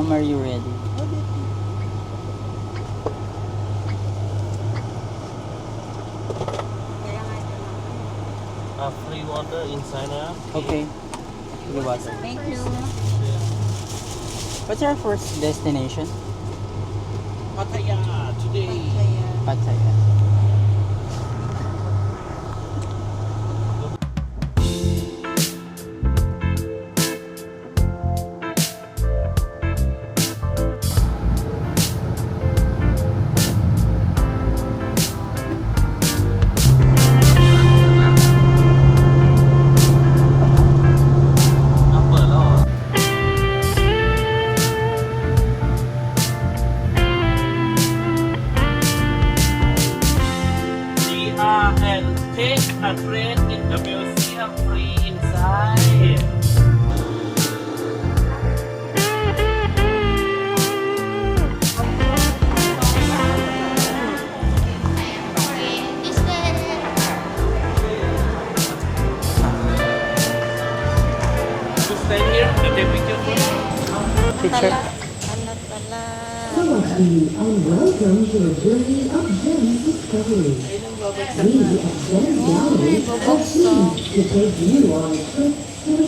Ma'am, are you ready? Free water inside now. Okay. Free water. Thank you. What's our first destination? Pattaya today. Pattaya. Apa lah? We are and take a train in the museum free inside. To stay here to take picture for you. Picture. Sawasdee and welcome to a journey of Gems discovery. We at Gems Gallery are pleased to take you on a trip to the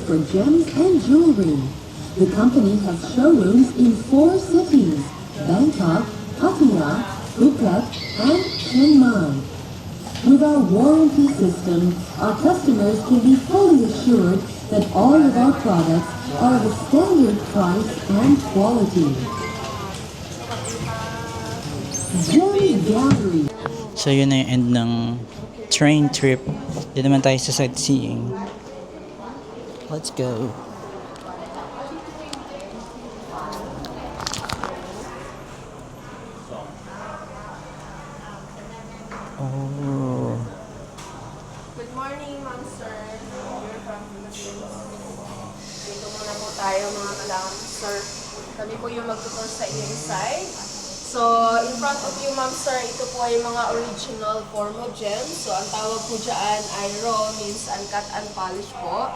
for gems and jewelry. The company has showrooms in 4 cities: Bangkok, Pattaya, Phuket, and Chiang Mai. With our warranty system, our customers can be fully assured that all of our products are of a standard price and quality. Gems Gallery. So yun na yung end ng train trip. Dito naman tayo sa sightseeing. Let's go. Oh. Good morning, ma'am, sir. We're from Philippines. Dito muna po tayo, mga madam, sir. Kami po yung magtutur sa iyo inside. So, in front of you, ma'am, sir, ito po ay mga original form of gems. So, ang tawag po dyan ay raw, means uncut, unpolished po.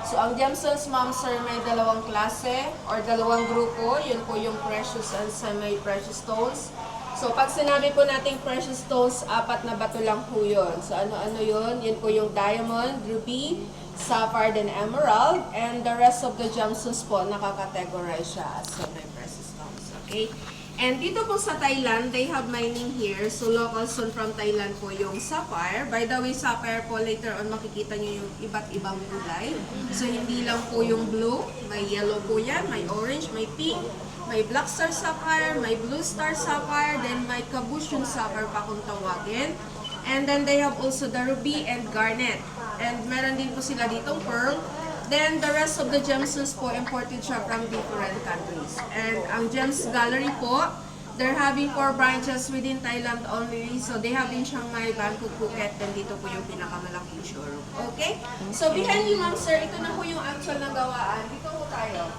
So, ang gemstones, ma'am, sir, may dalawang klase or dalawang grupo. Yun po yung precious and semi-precious stones. So, pag sinabi po nating precious stones, 4 na bato lang po yun. So, ano-ano yun? Yun po yung diamond, ruby, sapphire, then emerald. And the rest of the gemstones po, nakakategorize siya as semi-precious stones. Okay? And dito po sa Thailand, they have mining here. So, local stone from Thailand po yung sapphire. By the way, sapphire po, later on makikita nyo yung iba't ibang kulay. So, hindi lang po yung blue. May yellow po yan, may orange, may pink, may black star sapphire, may blue star sapphire, then may cabochon sapphire pa kung tawagin. And then they have also the ruby and garnet. And meron din po sila ditong pearl. Then the rest of the gemstones po imported siya from different countries. And ang Gems Gallery po, they're having 4 branches within Thailand only. So they have in Chiang Mai, Bangkok, Phuket, then dito po yung pinakamalaking showroom. Okay? So behind you, ma'am, sir, ito na po yung actual na gawaan. Dito po tayo.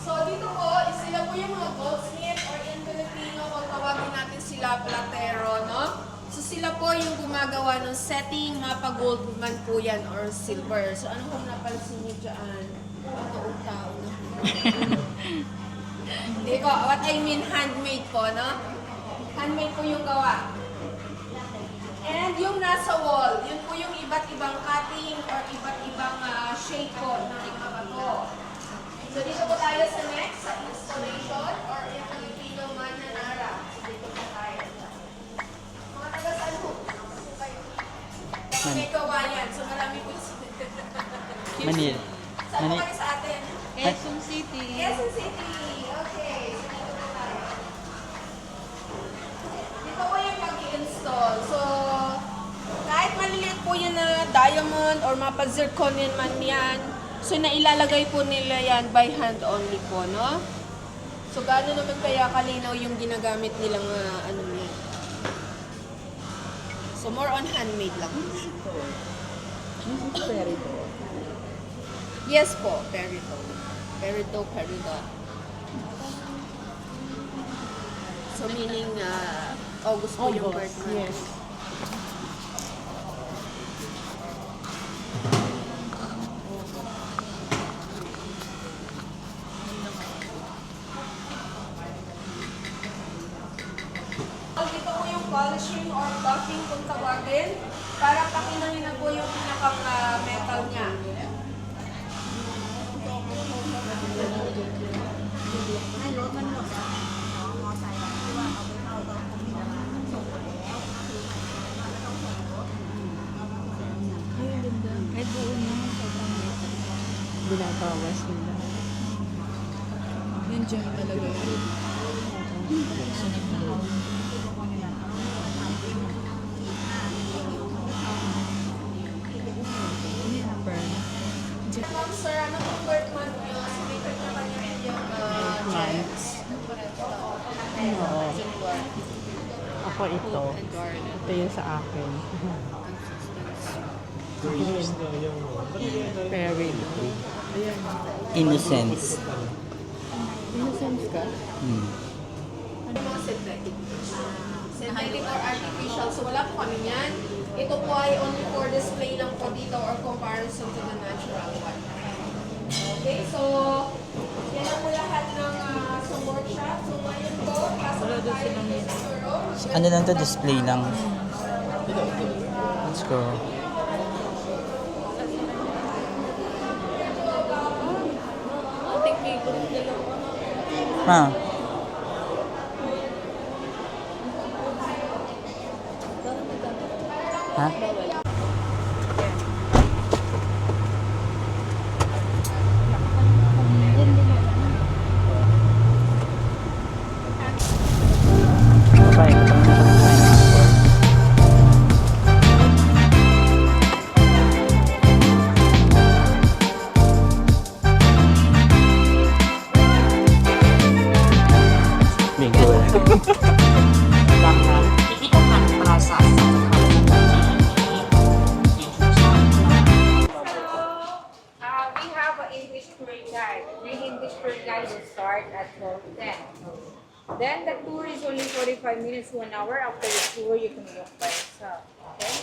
So dito po, sila po yung mga goldsmith or in Filipino, kung tawagin natin sila platero, no? So sila po yung gumagawa ng setting, mapa gold man po yan or silver. So ano kung napansin niyo dyan? Totoong tao na. Hindi ko, what I mean handmade po, no? Handmade po yung gawa. And yung nasa wall, yun po yung iba't ibang cutting or iba't ibang shape po ng mga bato. So dito po tayo sa next, sa installation or in Filipino mananara. So dito po tayo. Mga taga-saan po? May kawayan. So marami po Manila. Saan po kayo sa atin? Quezon City. Quezon City. Okay. So dito po tayo. Dito po yung pag-i-install. So, kahit maliliit po yun na diamond or mapa-zirconian man yan, So, nailalagay po nila yan by hand only po, no? So, gaano naman kaya kalinaw yung ginagamit nilang ano niya? So, more on handmade lang. Yes po, perito. Perito. So, meaning, August po yung birth month. Yes. Dito po yung polishing or buffing kung tawagin para pakinangin na po yung pinakang metal niya. Binabawas nila. Yan dyan talaga yun. Ma'am, sir, ano pong birth month niyo? Sumikat na kanya yung Months. Oo. Ako ito. Ito yung sa akin. Very good. Innocence. Innocence ka? ano mga synthetic? Synthetic or artificial. So, wala po kami yan. Ito po ay only for display lang po dito or comparison to the natural one. Okay, so, yan ang po lahat ng sa workshop. So, ngayon po, pasok na tayo sa turo. Ano lang to, display lang. Let's go. Ha? Ha? Bye. Bingo.ดังนั้นพิพิธภัณฑ์ปราสาทสัจธรรมสถานที่แห่งนี้จึงถูกสร้างขึ้นมา We have an English tour guide. The English tour guide will start at 12:10. Then the tour is only 45 minutes to an hour. After the tour, you can walk by yourself. Okay?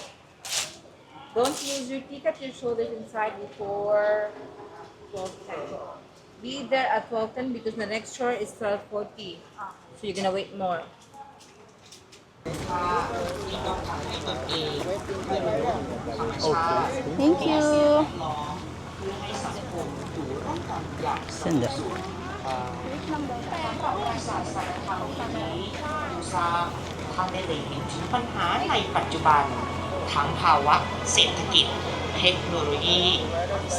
Don't use your ticket, your shoulders inside before 12:10. Be there at 12:10 because the next tour is 12:40. So you're gonna wait more. ที่ต้องทำให้ตนเองธรรมชาติ Thank you. เพื่อให้สังคมอยู่ร่วมกันอย่างสง Sanda. บสุขปราสาทสัจธรรมแห่งนี้ผู้สร้างท่านได้เล็งเห็นถึงปัญหาในปัจจุบันทั้งภาวะเศรษฐกิจ เทคโนโลยี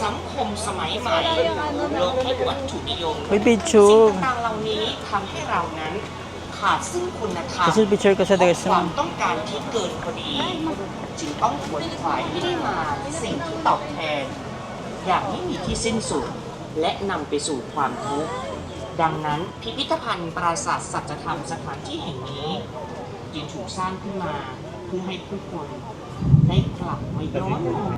สังคมสมัยใหม่ โลกที่วัตถุนิยม Uy, สิ่ picture. งต่างๆเหล่านี้ทำให้เรานั้นขาดซึ่งคุณธรรม Kasi picture ko sa เพราะ dress ความ mo. ต้องการที่เกินพอดี จึงต้องขวนขวายให้ได้มาสิ่งที่ตอบแทน อย่างไม่มีที่สิ้นสุด และนำไปสู่ความทุกข์ดังนั้นพิพิธภัณฑ์ปราสาทสัจธรรมสถานที่แห่งนี้ จึงถูกสร้างขึ้นมาเพื่อให้ผู้คนได้กลับมาย้อนมอง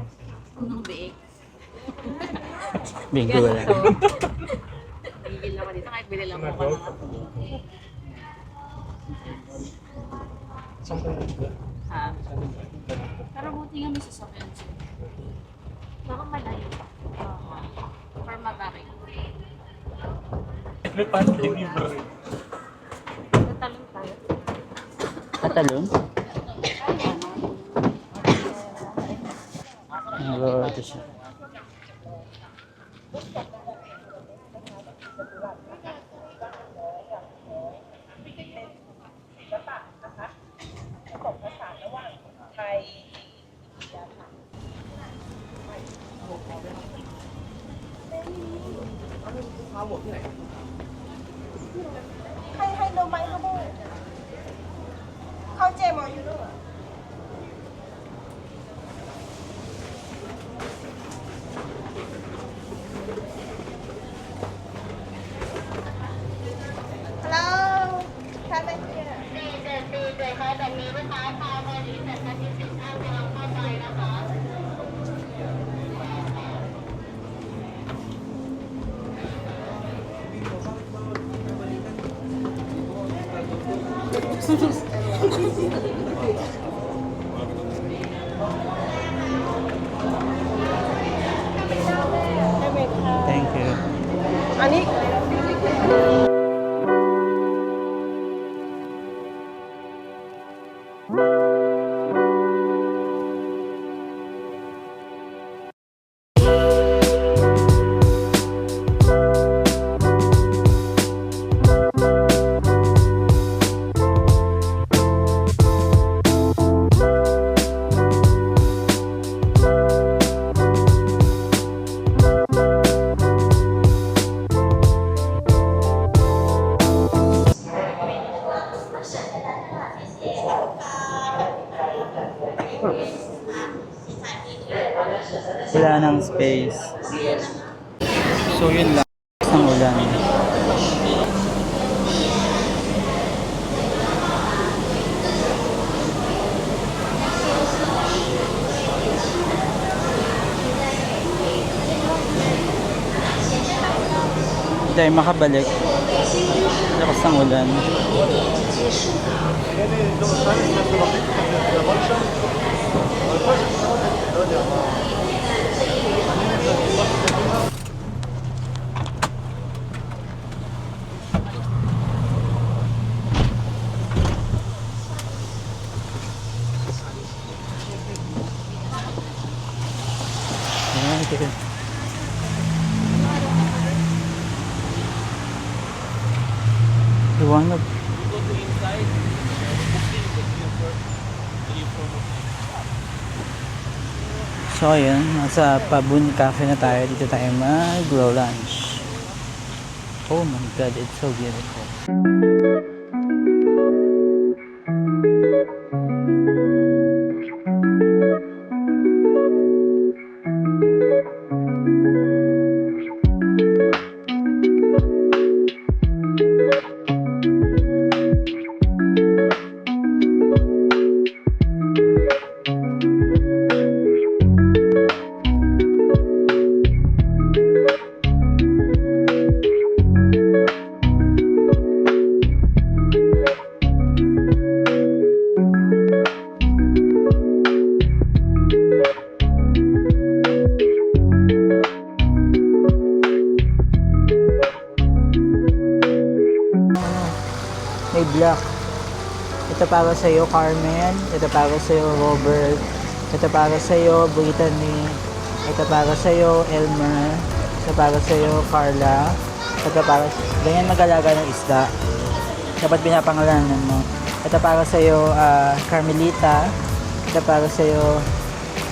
Bingo lang. Bigil naman dito kahit bili lang ako ng Ha? Pero buti nga may sasakyan siya. Baka malayo. Or mabaki. Tatalon tayo. Tatalon? Hello, ito siya. Thank you. Ani? Wala nang space. So yun lang. Ang ulan. Hindi tayo makabalik. Lakas ng ulan. Ayan, ito. Liwanag. Go to inside. Booking the queue for So ayun, nasa Pabun Cafe na tayo. Dito tayo mag-glow lunch. Oh my god, it's so beautiful. May black. Ito para sa iyo, Carmen. Ito para sa iyo, Robert. Ito para sa iyo, Brittany. Ito para sa iyo, Elmer. Ito para sa iyo, Carla. Ito para ganyan mag-alaga ng isda. Dapat pinapangalanan mo. Ito para sa iyo, Carmelita. Ito para sa iyo,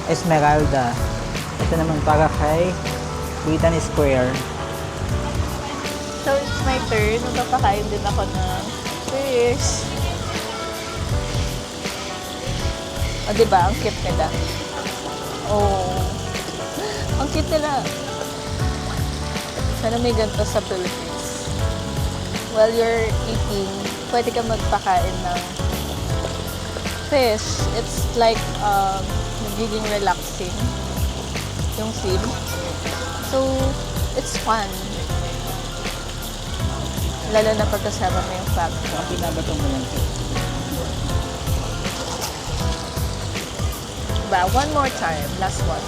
Esmeralda. Ito naman para kay Brittany Square. So, it's my turn. Magpapakain din ako ng fish. O, diba? Ang cute nila. Oh. Ang cute nila. Sana may ganito sa Philippines. While you're eating, pwede ka magpakain ng fish. It's like, nagiging relaxing yung scene. So, it's fun. Lalo na pagkasama mo yung family. Ang pinabatong mo lang ito. Diba? One more time. Last one.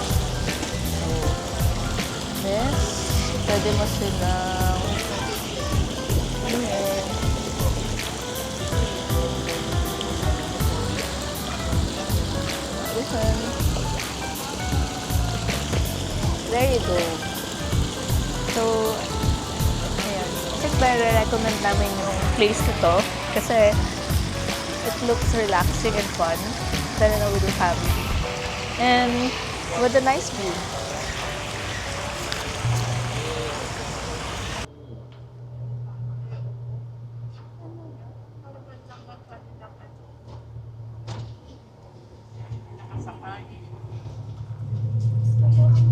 This. Pwede mo silang ayan. This one. There you go. So, ayan. Siyempre, recommend namin yung place na to kasi it looks relaxing and fun. Lalo na with the family. And with a nice view.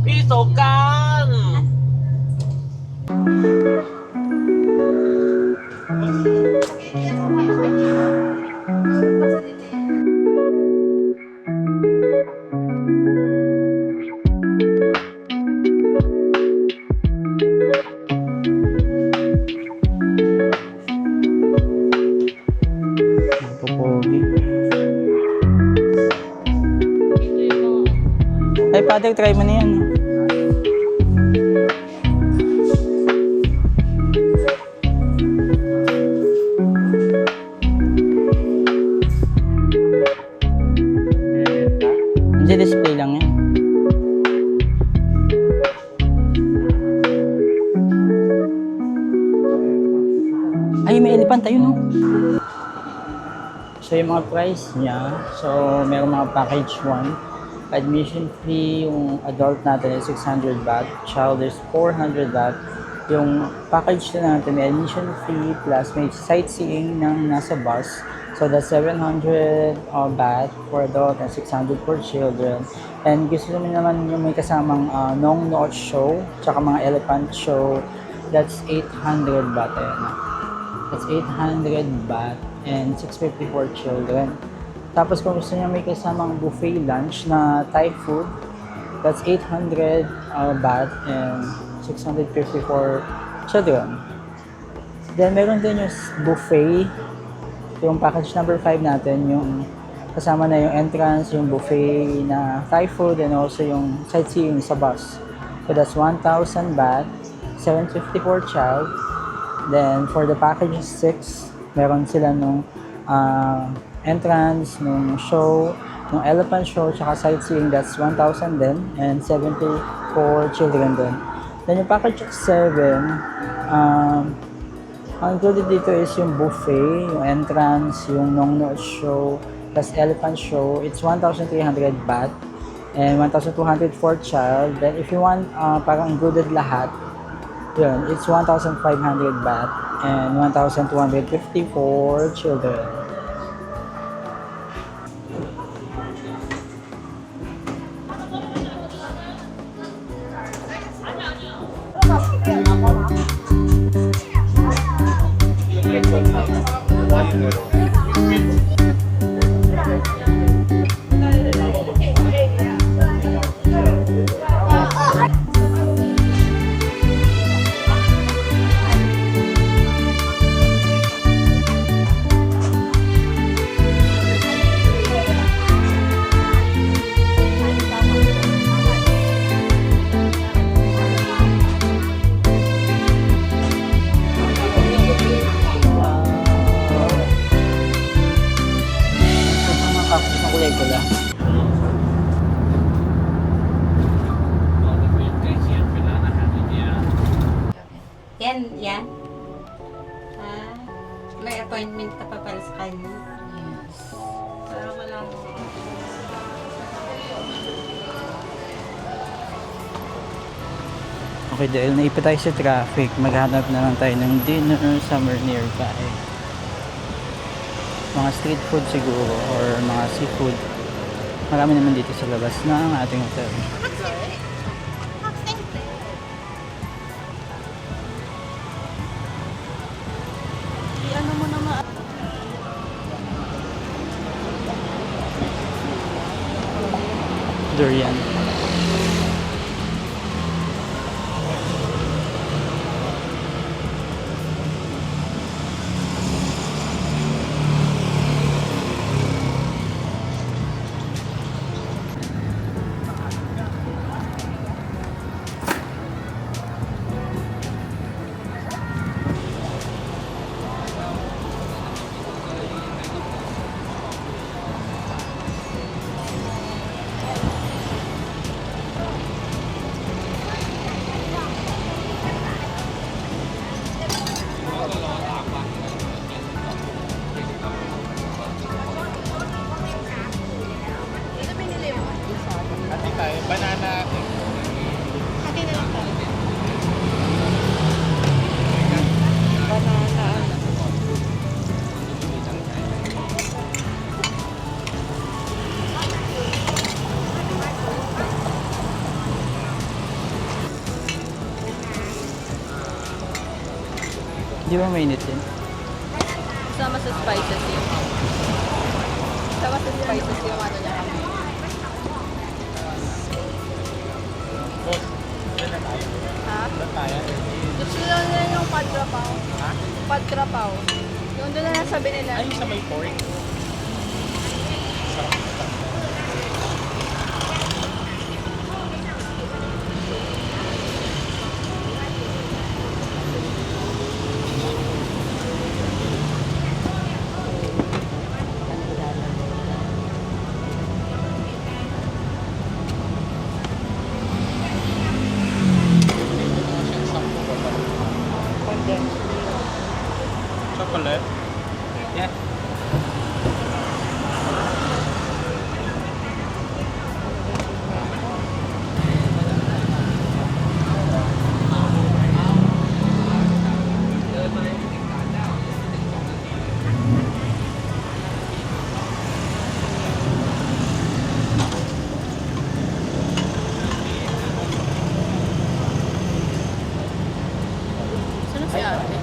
Pisokan! Father, try mo na yan. Hindi, display lang yan. Ay, may elephant tayo, no? So, yung mga price niya, so, meron mga package 1. Admission fee, yung adult natin is 600 baht, child is 400 baht. Yung package na natin, may admission fee plus may sightseeing ng nasa bus. So, that's 700 baht for adult and 600 for children. And gusto naman yung may kasamang Nong Noot show, tsaka mga elephant show, that's 800 baht. That's 800 baht and 650 for children. Tapos kung gusto niya may kasamang buffet lunch na Thai food, that's 800 baht and 650 for children. Then meron din yung buffet, yung package number 5 natin, yung kasama na yung entrance, yung buffet na Thai food and also yung sightseeing sa bus. So that's 1,000 baht, 750 for child. Then for the package 6, meron sila nung entrance, nung show, nung elephant show, tsaka sightseeing, that's 1,000 din, and 70 for children din. Then yung package 7, ang included dito is yung buffet, yung entrance, yung Nong Noot show, plus elephant show, it's 1,300 baht, and 1,200 for child. Then if you want parang included lahat, yun, it's 1,500 baht, and 1,250 for children. Yan. May appointment ka pa pala sa kanya. Yes. Para walang... Okay, dahil naipit tayo sa traffic, maghanap na lang tayo ng dinner somewhere nearby. Mga street food siguro, or mga seafood. Marami naman dito sa labas ng ating hotel. Durian. Di ba mainit yun? Sama sa spices yung ano niya. Ha? Gusto lang nila yung padrapaw. Ha? Padrapaw. Yung doon na nasabi nila. Ay, sa may pork. Chocolate. Yeah. Sino si ate?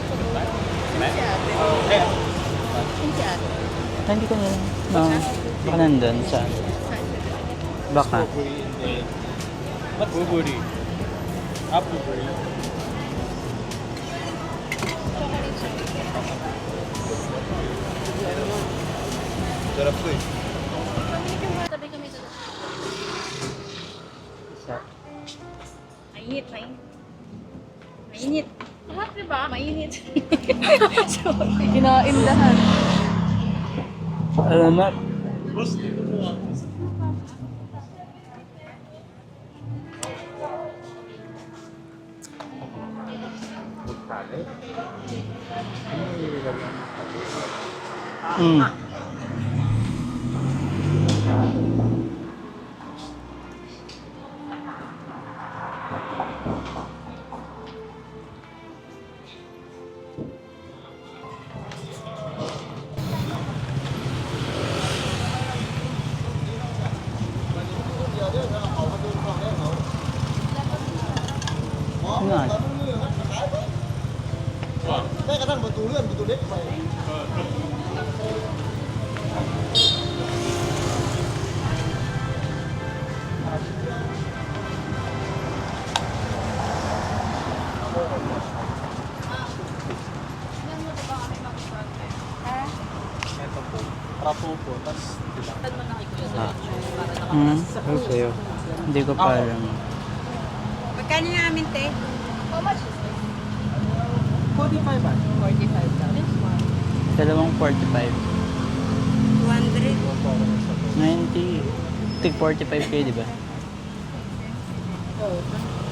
Sino si ate? Sino si ate? Ah, hindi ko na. No. Baka nandun. Saan? Baka. Blueberry. Blueberry. Sarap to eh. Tabi kami doon. Isa. Mainit, mainit. Mainit. Lahat diba? Mainit. So, kinain lahat. Alamat. Mm. Ano? Rapupo. Tapos, Ano sa'yo? Hindi ko pa alam. Magkano yung amin, te? How much is this? 45 ba? 45 daw. This one. Dalawang 45. 200. 90. Tig 45 kayo, di ba?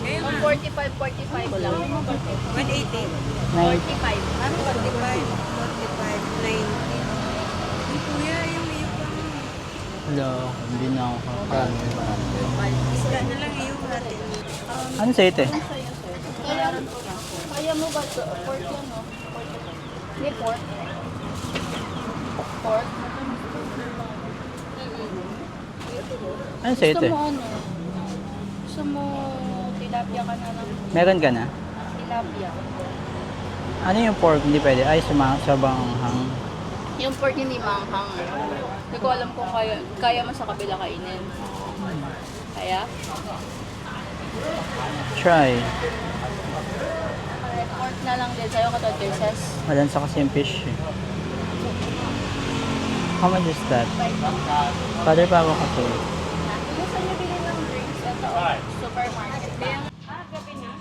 Ang 45 lang. 180. 90. 45. Ano 45? 45, 90. Ay, kuya, yung iyo pa. Wala, hindi na ako kakain. Isda na lang iyo natin. Ano sa'yo, te? Kaya mo ba ito? Pork yan, no? Hindi, pork. Pork? Ano sa'yo, Gusto te? mo ano? Gusto mo tilapia ka na lang? Meron ka na? Tilapia. Ano yung pork? Hindi pwede. Ay, sabang hang. Yung pork hindi maanghang. Hindi ko alam kung kaya mo sa kabila kainin. Kaya? Try. Pork na lang din sa'yo, katod pieces. Malansa kasi yung fish eh. How much is that? Father pa ako kasi. Gusto niyo bilhin ng drinks? Ito, supermarket pa. Gabi na?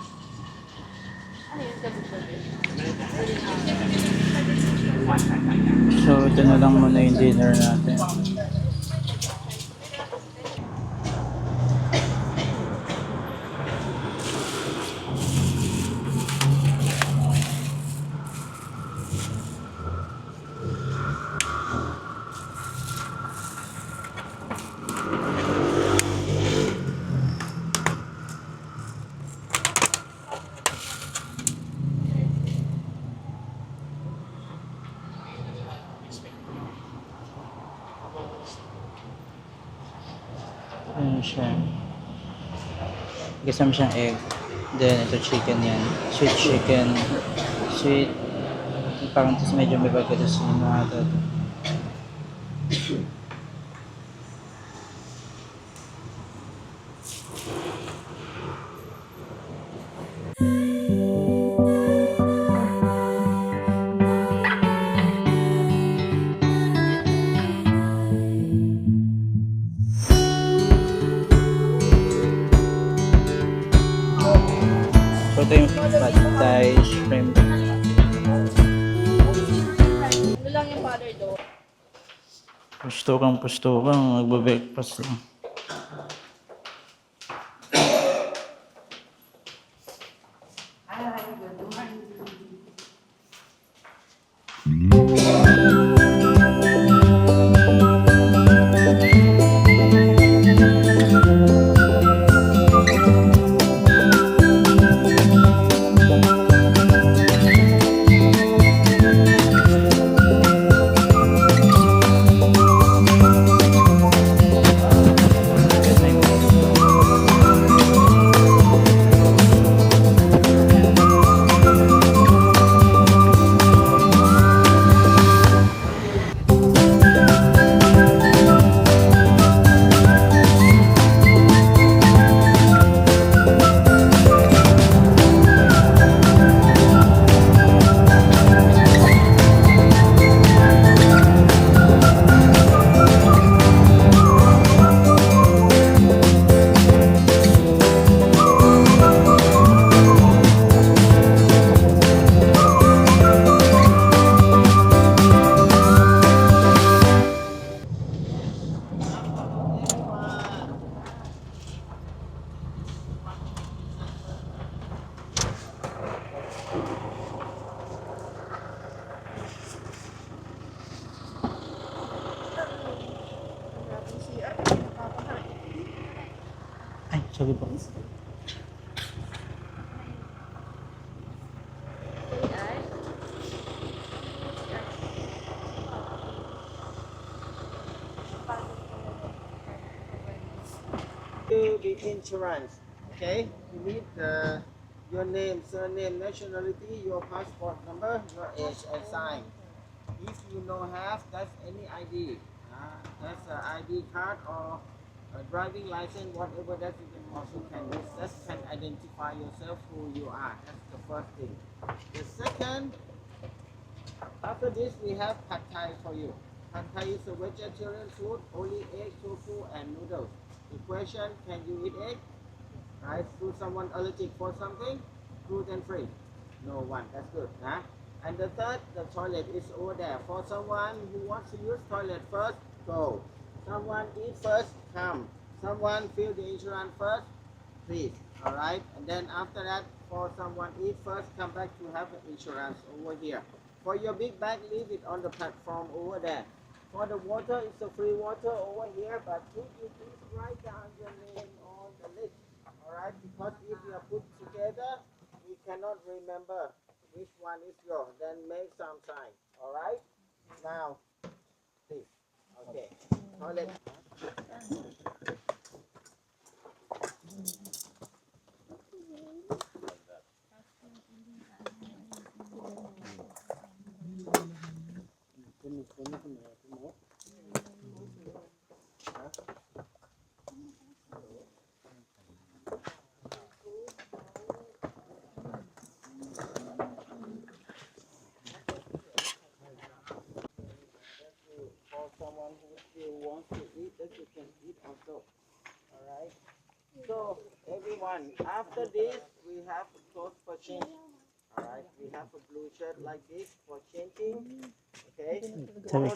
Ano yung gabi siya? So, ito na lang muna yung dinner natin. Ayan siya. Gasam siyang egg. Then, ito chicken yan. Sweet chicken. Sweet. Parang tas medyo may bago. Tapos yung mga ito. So, ito yung pad thai shrimp. Ito lang yung father doon. Pusto kang nagbe-breakfast lang. Ay, sorry po. To the insurance, okay? You need your name, surname, nationality, your passport number, your age, and sign. If you don't have, that's any ID. That's an ID card or a driving license, whatever that you can also can use. That can identify yourself who you are. That's the first thing. The second, after this we have pad thai for you. Pad thai is a vegetarian food, only egg, tofu, and noodles. The question, can you eat egg? Right? Do someone allergic for something? Gluten free? No one. That's good. Huh? And the third, the toilet is over there. For someone who wants to use toilet first, go. Someone eat first, come. Someone fill the insurance first, please. Alright? And then after that, for someone eat first, come back to have the insurance over here. For your big bag, leave it on the platform over there. For the water, it's a free water over here, but could you please write down your name on the list? Alright? Because if you are put together, we cannot remember which one is yours. Then make some sign. Alright? Now, please. Okay. Toilet. For someone who still wants to eat, that you can eat also. Alright? So, everyone, after this, we have clothes for change. Alright? We have a blue shirt like this for changing. Okay? For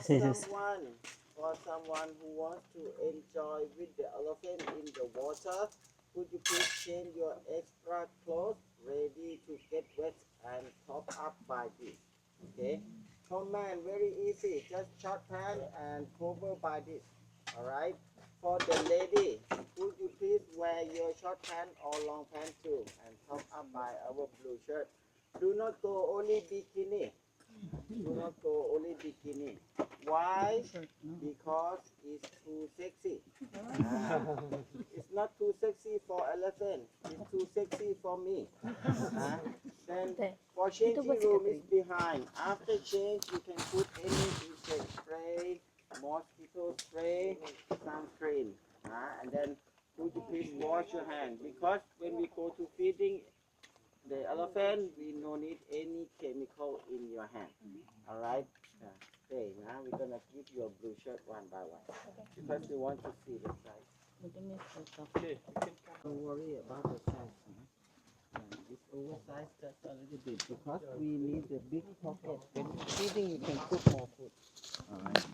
someone who wants to enjoy with the elephant in the water, could you please change your extra clothes ready to get wet and top up by this? Okay? Command, very easy. Just short pant and cover by this. Alright? For the lady, could you please wear your short pant or long pant too and top up by our blue shirt? Do not go only bikini. Do not go only bikini. Why? Because it's too sexy. It's not too sexy for elephant. It's too sexy for me. Then for changing room is behind. After change, you can put any insect spray, mosquito spray, sunscreen. And then could you please wash your hand? Because when we go to feeding the elephant, we no need any chemical in your hand. Alright? Okay, now we're gonna give you a blue shirt one by one. Because we want to see the size. Don't worry about the size. It's oversized just a little bit because we need a big pocket. When you're feeding, you can put more food. Alright.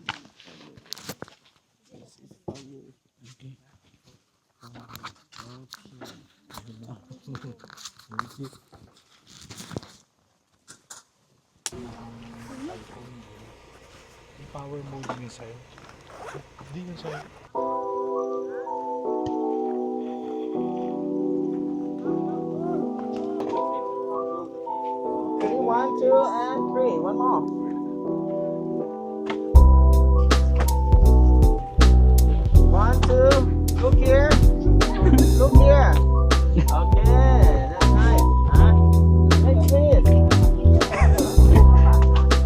This is for you. Okay. Okay. cellphone. Yung power mode yung sa'yo. Hindi yung sa'yo. Okay, 1, 2, and 3. One more. One, two. Look here. Look here. Okay, that's nice. Next, please.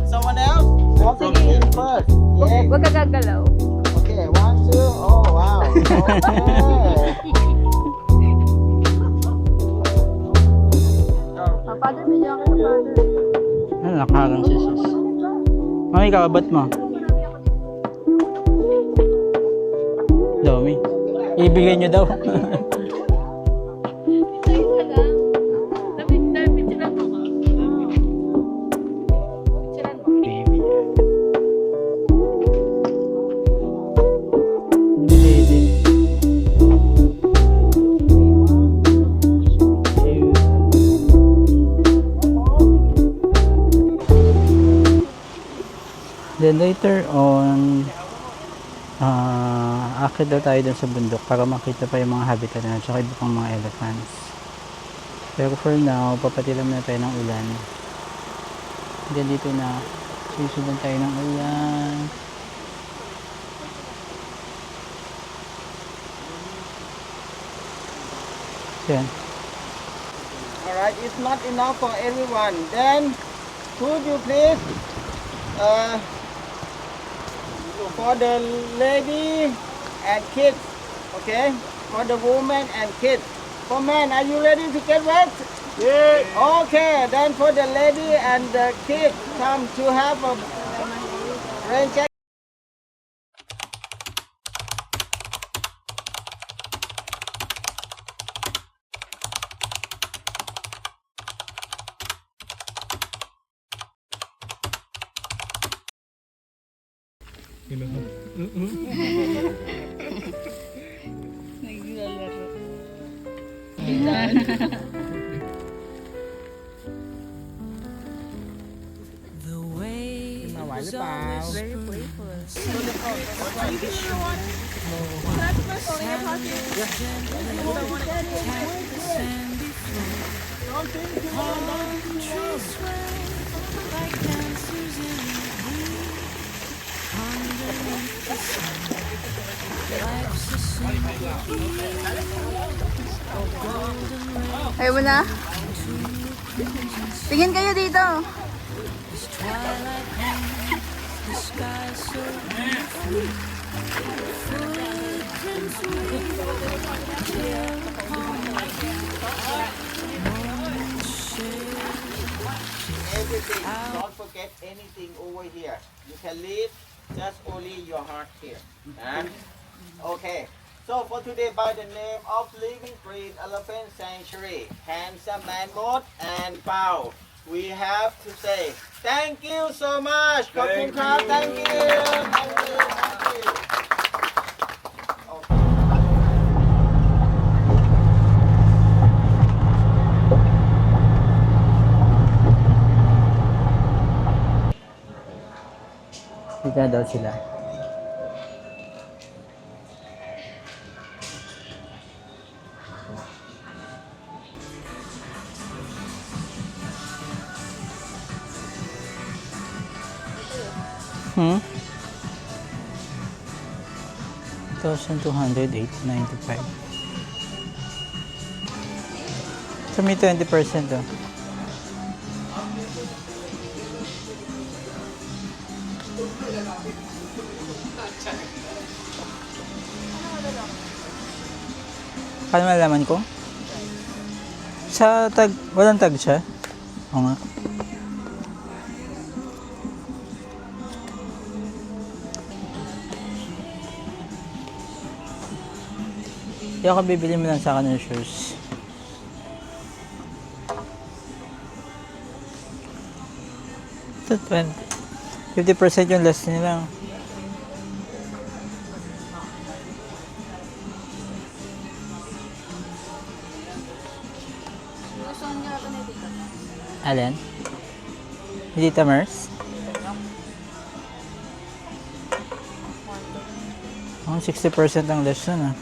Someone else? Walking in first. Yeah. Huwag ka gagalaw. Okay, 1, 2. Oh, wow. Okay. Father, medyo ako sa father. Ano, nakaharang si sis. Mami, kakabat mo. Dami. Ibigay nyo daw. Isa lang. Dapat silan mo ka. Silan mo. Baby. Baby. Then later on, akit daw tayo dun sa bundok para makita pa yung mga habitat na at saka iba pang mga elephants. Pero for now, papatilam na tayo ng ulan. Then dito na, susundan tayo ng ulan. Yan. Alright, it's not enough for everyone. Then, could you please, for the lady and kids, okay? For the woman and kids. For men, are you ready to get wet? Yeah. Okay, then for the lady and the kids, come to have a rain check. Very playful. Ayaw mo na? Tingin kayo dito. Everything, don't forget anything over here. You can leave just only your heart here. Okay. So for today, by the name of Living Breed Elephant Sanctuary, Handsome Man Mode and Pao, we have to say thank you so much. Thank you. Thank you. Thank you. Thank you. Dito na daw sila. Hmm? 1,208.95. So may 20% oh. Paano malaman ko? Sa tag, walang tag siya? Oo nga. Hindi ako bibili mo lang sa akin ng shoes. Ito, 50% yung less nila. Alin? Hindi Tamers? 60% ang less nun ah.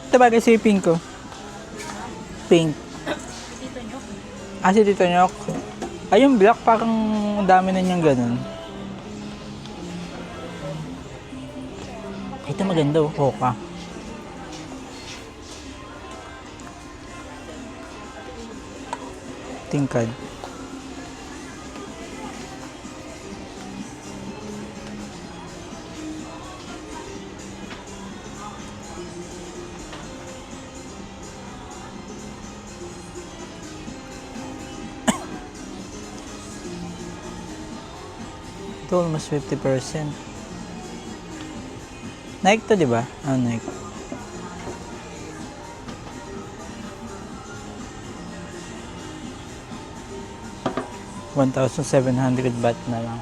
Ito bagay si pink ko. Pink. Si Tito Nyok. Ay, yung black parang dami na niyang ganun. Ito maganda oh, Hoka. Tingkad. Ito almost 50%. Nike to, di ba? Ah, Nike. $1,700 baht na lang.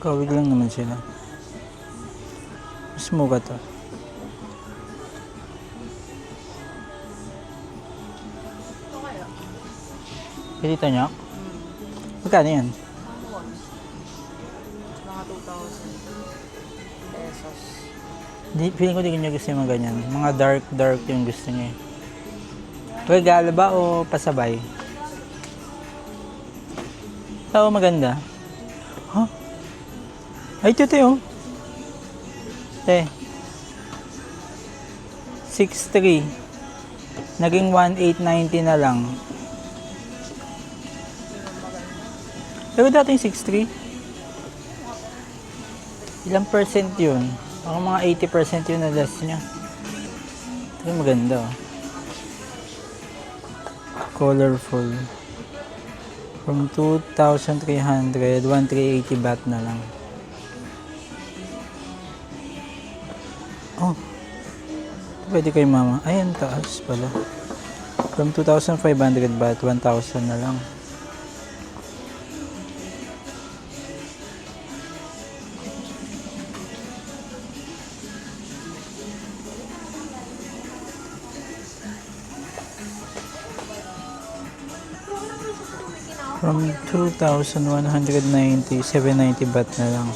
Kawig lang naman sila. Mas muga to. Dito nyo? Magkano yan? Mga 2,000 pesos. Feeling ko di niya gusto yung mga ganyan. Mga dark yung gusto niya eh. Regalo ba o pasabay? Oo, maganda. Huh? Ay, ito oh. Te. 6,300. Naging 1,890 na lang. Pero dating 6,300. Ilang percent yun? Ako mga 80% yun na less niya. Ito maganda oh. Colorful. From 2,300, 1,380 baht na lang. Oh. Pwede kay mama. Ayan, taas pala. From 2,500 baht, 1,000 na lang. From 2,190, 790 baht na lang.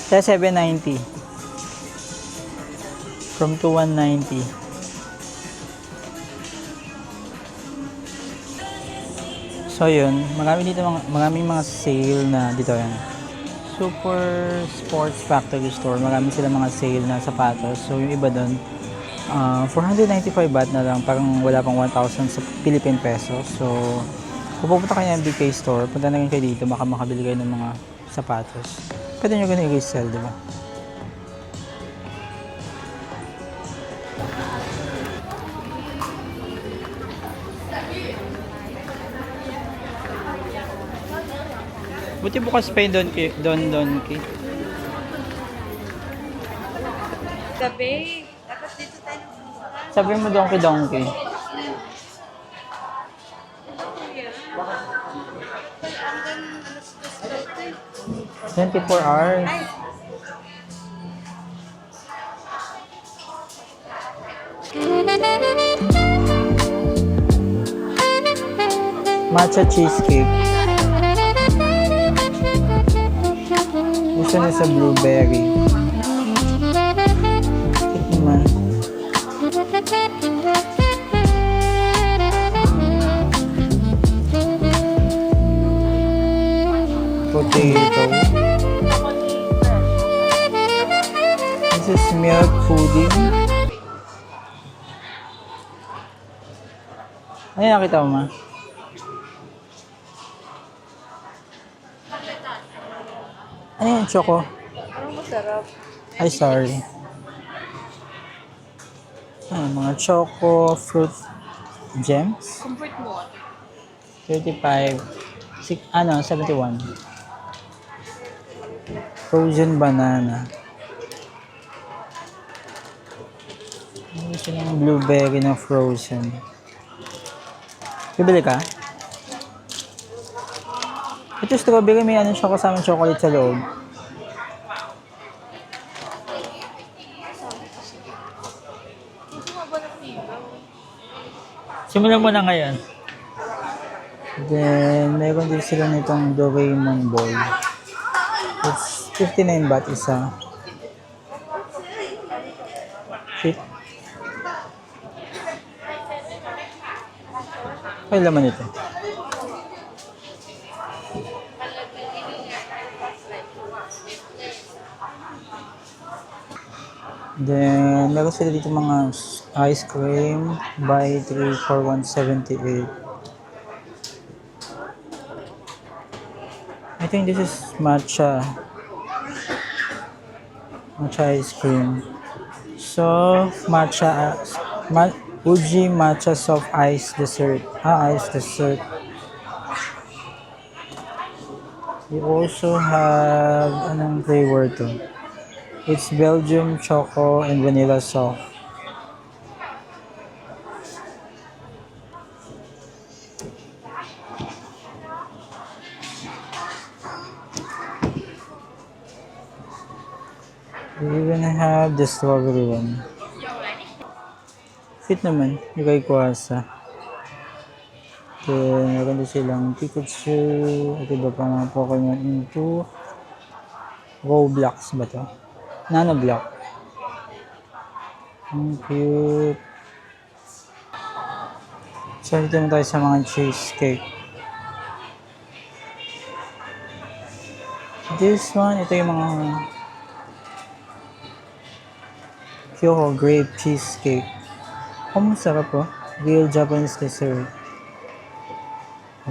Kaya 790. From 2,190. So yun, maraming mga sale na dito yan. Super Sports Factory Store, marami sila mga sale na sapatos. So yung iba doon, 495 baht na lang, parang wala pang 1,000 sa Philippine pesos. So kung pupunta kayo ng MBK store, punta na rin kayo dito, baka makabili kayo ng mga sapatos. Pwede nyo ganun i-resell, di ba? Buti bukas pa yung Donkey. Gabi, dapat dito tayo. Sabi mo Donkey. 24 hours. Matcha cheesecake. Gusto niya sa blueberry. Cake naman. Potato. This is milk pudding. Ano yung nakita mo, ma? Ano yung choco? Parang masarap. Ay, sorry. Mga choco fruit gems. Comfort mo. 35. 71. Frozen banana. Gusto ng blueberry na frozen. Bibili ka? Ito strawberry, may ano siya kasamang chocolate sa loob. Simulan mo na ngayon. Then, meron din sila nitong Doraemon ball. It's 59 baht isa. Fit. Ay, laman ito. Then, meron sila dito mga ice cream. Buy 3 for 178. I think this is matcha. Matcha ice cream. Soft matcha. Uji matcha soft ice dessert. Ice dessert. We also have anong flavor to? It's Belgium choco and vanilla soft. We even have the strawberry one. Fit naman, yung kay Kuasa. Then, meron din silang Pikachu. At iba pa mga Pokemon into Roblox ba to? Nanoblock. Ang cute. So, dito na tayo sa mga cheesecake. This one, ito yung mga Kyoho grape cheesecake. Oh, masarap po. Real Japanese dessert.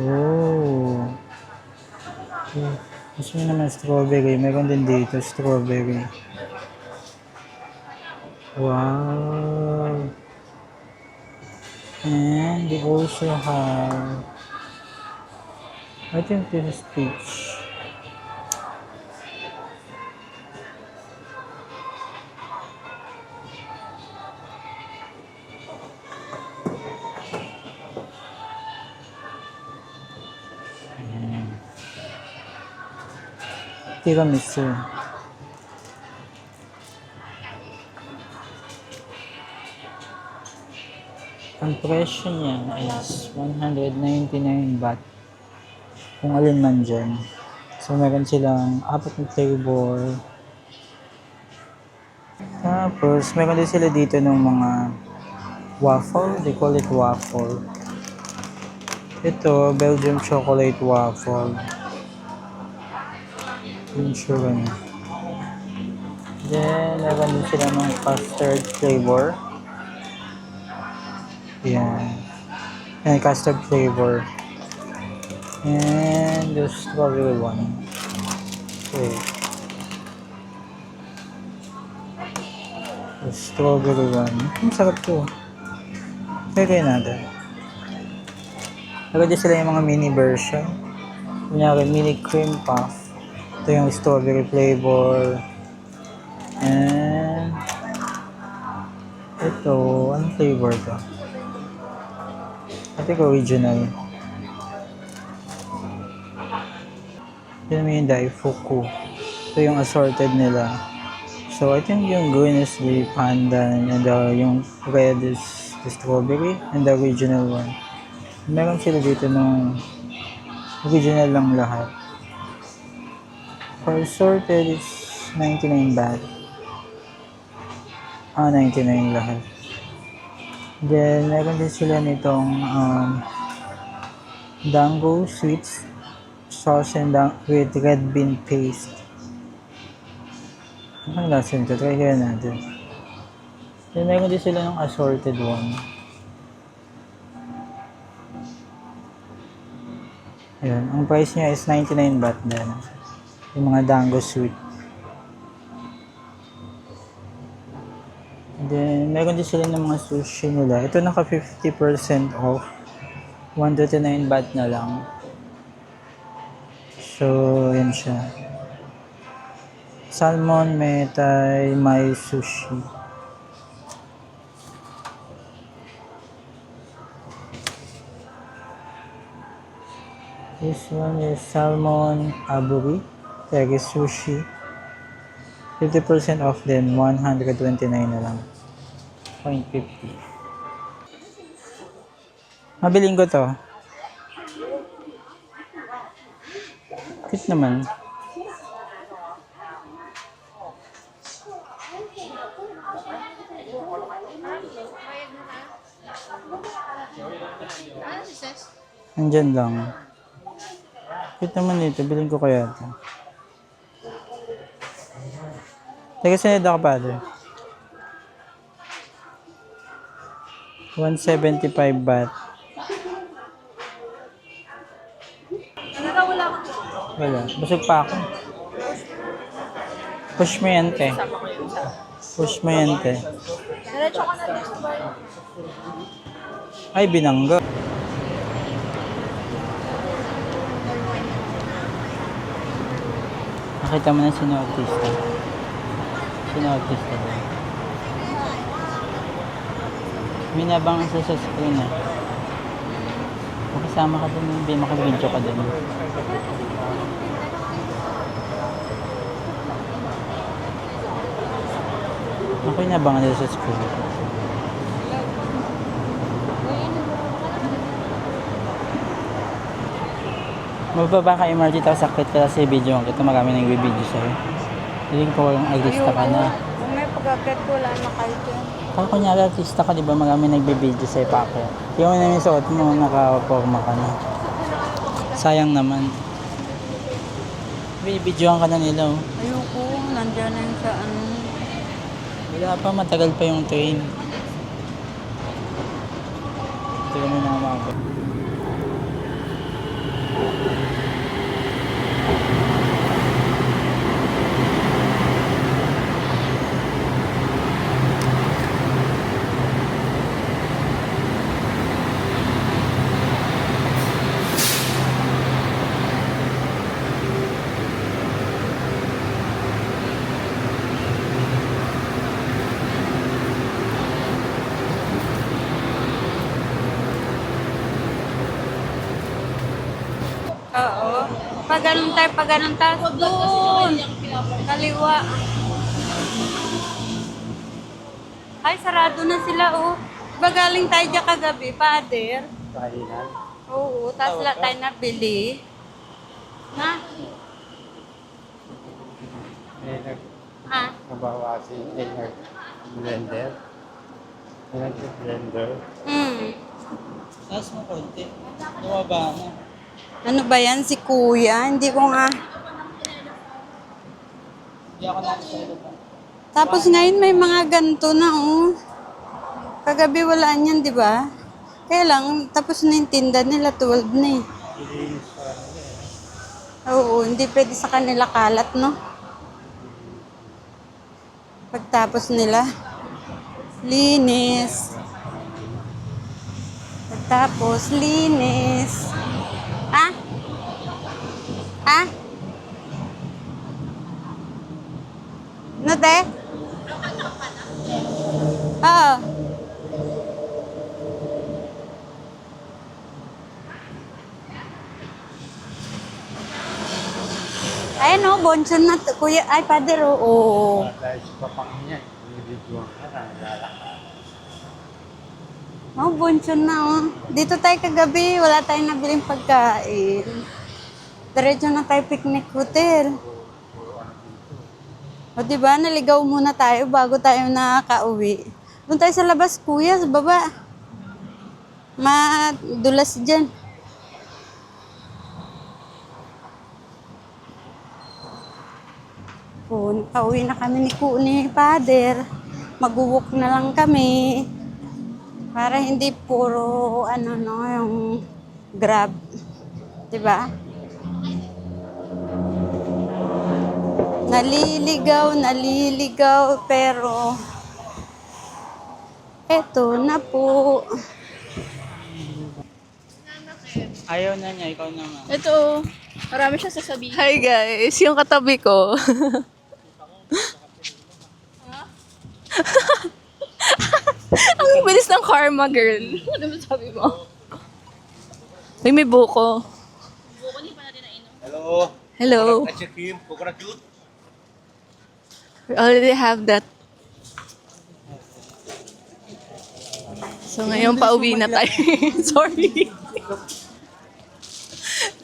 Oh. Okay. Gusto nyo naman strawberry. Meron din dito, strawberry. Wow. And they also have, I think this is peach. Tiramisu. Ang presyo niya is 199 baht. Kung alin man dyan. So, meron silang 4 na flavor. Tapos, meron din sila dito ng mga waffle. They call it waffle. Ito, Belgium chocolate waffle. Yung sugar niya. Then, meron din sila ng custard flavor. Yan. And custard flavor. And the strawberry one. Okay. The strawberry one. Ang sarap to. Try natin. Meron din sila yung mga mini version. Kunyari, mini cream puff. Ito yung strawberry flavor. And ito, anong flavor to? I think original. Yun naman yung Daifuku. Ito yung assorted nila. So, I think yung green is the pandan and yung red is the strawberry and the original one. Meron sila dito ng original lang lahat. For assorted is 99 baht. 99 lahat. Then, meron din sila nitong dango sweets sauce and with red bean paste. Ano lasa nito? Try kaya natin. Then, meron din sila ng assorted one. Ayan. Ang price niya is 99 baht din. Yung mga dango sweet. Then, meron din sila ng mga sushi nila. Ito naka 50% off. 139 baht na lang. So, yan siya. Salmon, metai, mai sushi. This one is salmon aburi, teri sushi. 50% off din, 129 na lang. 0.50. Mabiling ko to. Cute naman. Nandyan lang. Cute naman ito. Bilhin ko kaya ito. Teka, sinad ako, Father. 175 baht. Wala. Busog pa ako. Push mo yan, te. Push mo yan, te. Ay, binangga. Nakita mo na sino artista. Sino artista ba? Minabang sa screen ah. Makasama ka dun, hindi makabidyo ka dun. Ako inabangan nila sa screen. Mababa ka MRT tapos sakit ka sa video kita, marami nang i-video sa'yo. Hindi ko walang artista ka na. Kung may pag-agad ko, wala na kayo dyan. Kaya kunyari artista ka, di ba marami nagbe-video sa'yo pa ako. Yung na yung suot mo, naka-forma ka na. Sayang naman. Binibidyoan ka na nila oh. Ayoko, nandiyan na yung sa ano. Wala pa, matagal pa yung train. Ito yung mga mga. Oo. Pag ganun tayo, doon. Kaliwa. Ay, sarado na sila, oh. Diba galing tayo dyan kagabi, Father? Kainan? Oo, tapos wala tayo nabili. Na? Ah, Nabawasin yung blender. Blender. Taas mo konti. Lumaba na. Ano ba yan? Si Kuya? Hindi ko nga. Hindi ako nakasaya pa. Tapos ngayon may mga ganito na, oh. Kagabi wala niyan, di ba? Kaya lang, tapos na yung tinda nila, 12 na eh. Oo, hindi pwede sa kanila kalat, no? Pagtapos nila, linis. Pagtapos, linis. Ha? Ha? Ano, te? Oo. Ayan o, bonson na to, kuya. Ay, Father, oo. Dahil sa papang niya, binibidyoan ka na, naglalakad. Oh, bonson na oh. Dito tayo kagabi, wala tayong nabiling pagkain. Diretso na tayo picnic hotel. O diba, naligaw muna tayo bago tayo nakauwi. Doon tayo sa labas, kuya, sa baba. Madulas dyan. Pauwi na kami ni Father. Mag-walk na lang kami. Para hindi puro ano no, yung Grab. 'Di ba? Naliligaw pero eto na po. Ayaw na niya, ikaw naman. Ito, marami siya sasabihin. Hi guys, yung katabi ko. Ang bilis ng karma, girl. Ano ba sabi mo? Uy, may buko. Buko ni pa natin nainom. Hello. Hello. Ice cream, coconut juice. We already have that. So ngayon pauwi na tayo. Sorry.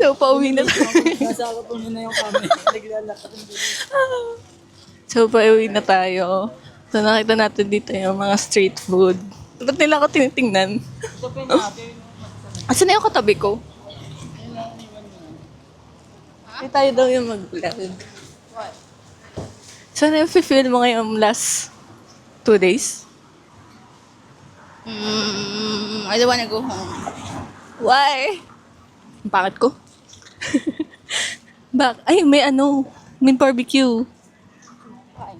So, pauwi na Nasakot po na yung kami. Naglalakad. So, pauwi na tayo. So, nakita natin dito yung mga street food. Ba't nila ako tinitingnan? Asan na yung katabi ko? Hindi tayo daw yung mag-vlog. So, na-feel mo ngayong last 2 days? I don't wanna go home. Why? Ang pangit ko. Ay, may barbecue.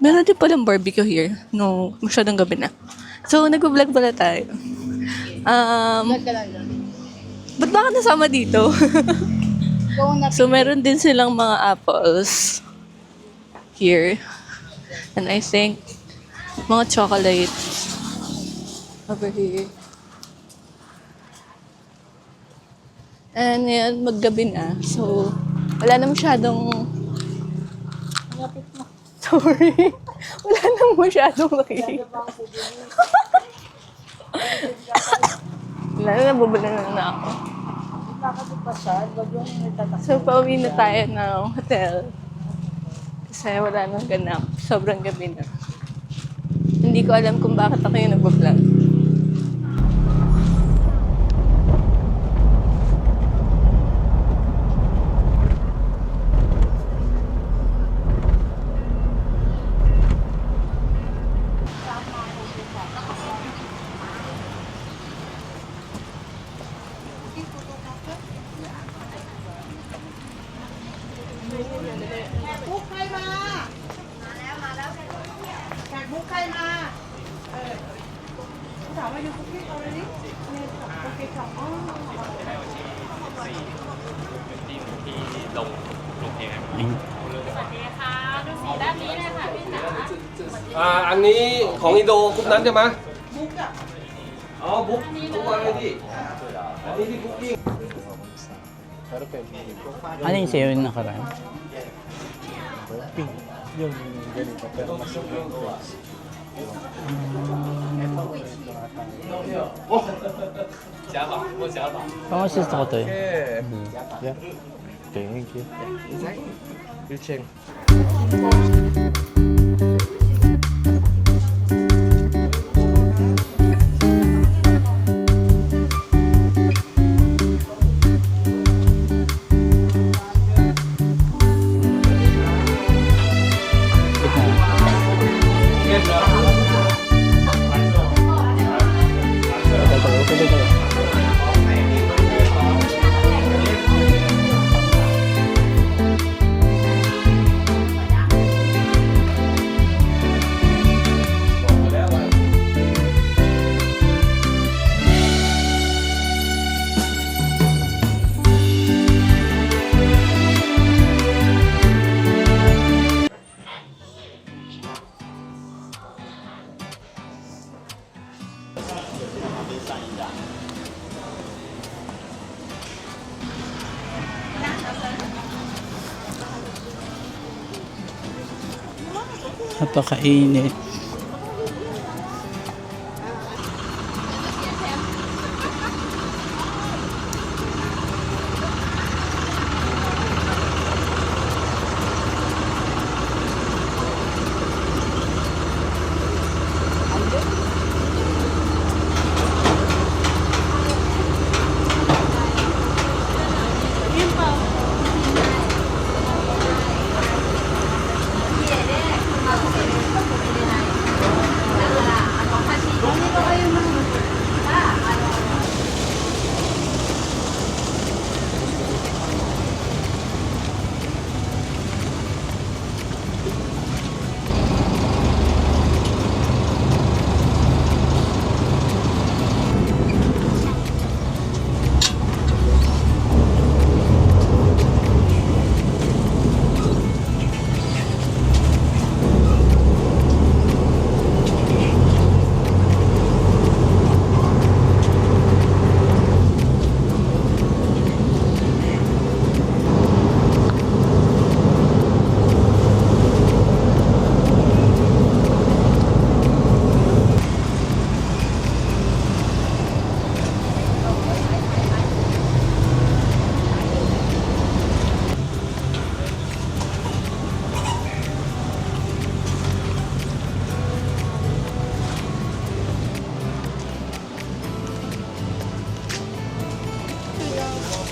Meron din palang barbecue here. No, masyadong gabi na. So, nag-vlog pala tayo. Ba't ba ka nasama dito? So, meron din silang mga apples here. And I think, mga chocolate over here. And yan, maggabi na. So, wala na masyadong... Sorry. Wala na masyadong nakikita. Wala na, nabubala na ako. So, pauwi na tayo ng hotel. Kasi wala nang ganap. Sobrang gabi na. Hindi ko alam kung bakit ako yung nagbablog.อันนี้ของอินโดกรุ๊ปนั้นใช่ไหมบุ๊กอ่ะอ๋อบุ๊กทุกวันเลยดิอันนี้ที่บุ๊กกิ้ง Ano yung sa'yo yung nakaraan? Pink. Yung ganito, pero mas Pangasisto ko to eh. Yeah. Thank you. Ilcheng. Napakainit.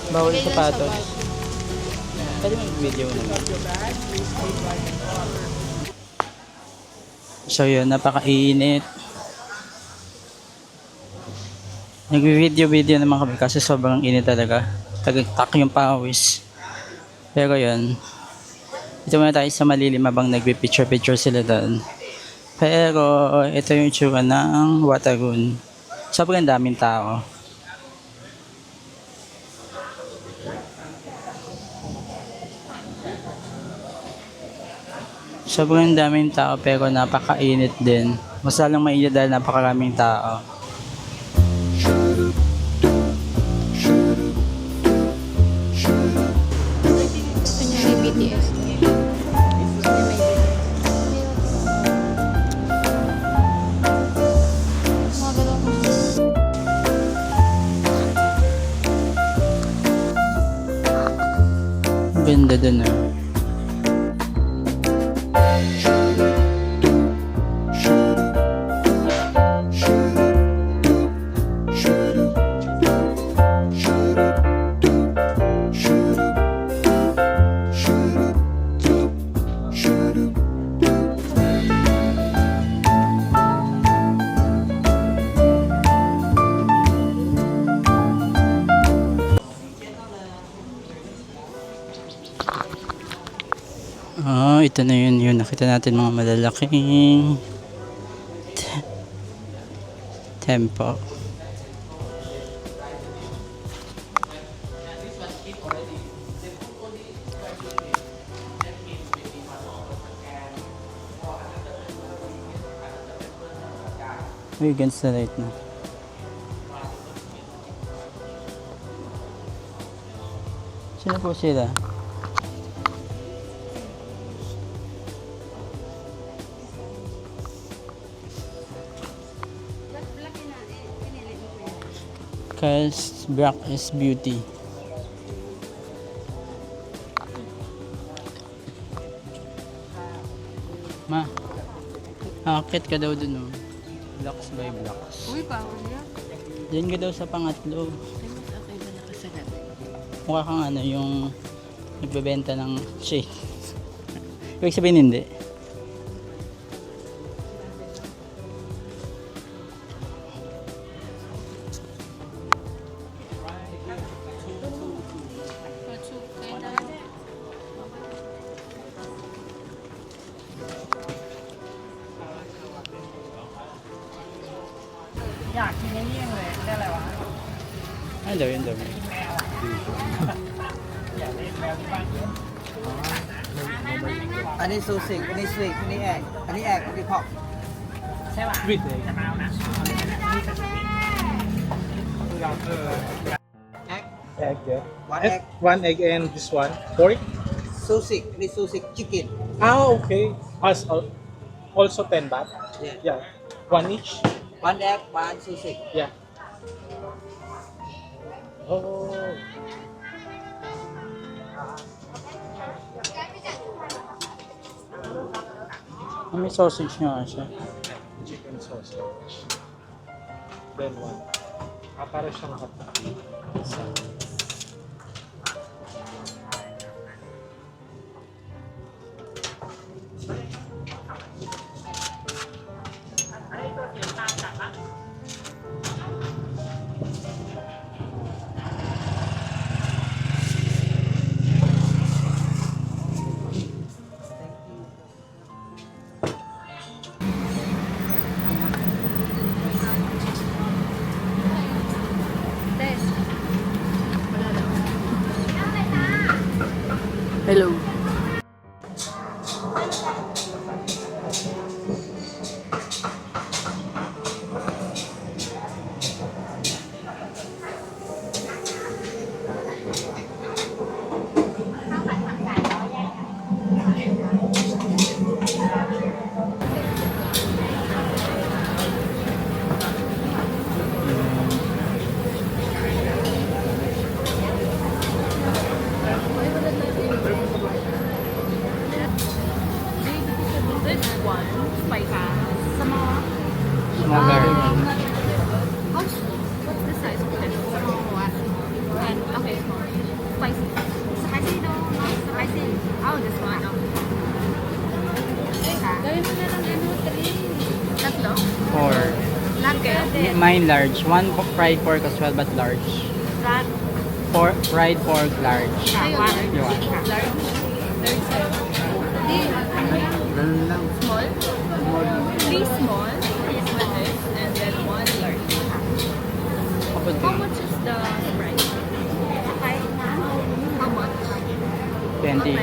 Bawal yung sapatos. Pwede mag-video naman. So yun, napakainit. Nag-video naman kami kasi sobrang init talaga. Tagagtak yung pawis. Pero yun, dito muna tayo sa malilim habang nagpipicture-picture sila doon. Pero ito yung itsura ng Watagun. Sobrang daming tao. Sobrang daming tao pero napakainit din. Mas lalong mainit dahil napakaraming tao. Gusto niya yung BTS. Ganda dun ah. Oh, ito na yun. Nakita natin mga malalaking tempo. Uy, against the light na. Sino po sila? Because black is beauty. Ma, akit ka daw dun oh. Blocks by blocks. Uy, bawal yan. Diyan ka daw sa pangatlo. Ay, mas okay ba nakasalat? Mukha kang ano, yung nagbebenta ng shake. Ibig sabihin hindi. Ay, daw yun daw. อันนี้ซูซิกอันนี้สวิกอันนี้แอกอันนี้แอกอันนี้พอก With egg. แอก Egg, yeah. One egg. One egg and this one. Pork? ซูซิกอันนี้ซูซิกชิคเก้น Ah, okay. Also 10 baht? Yeah. Yeah. One each? one egg one ซูซิก Yeah. Oh. May sausage nga siya. Chicken sausage. Then one. Para siyang hotdog. Isa. Hello. yung large. One fried pork as well, but large. That, Fried pork large. large. You want? Large. Large sa'yo. Ganun lang. Small. 3 small. 3 small this. And then 1 large. Kapag How much is the Sprite? How much? 20.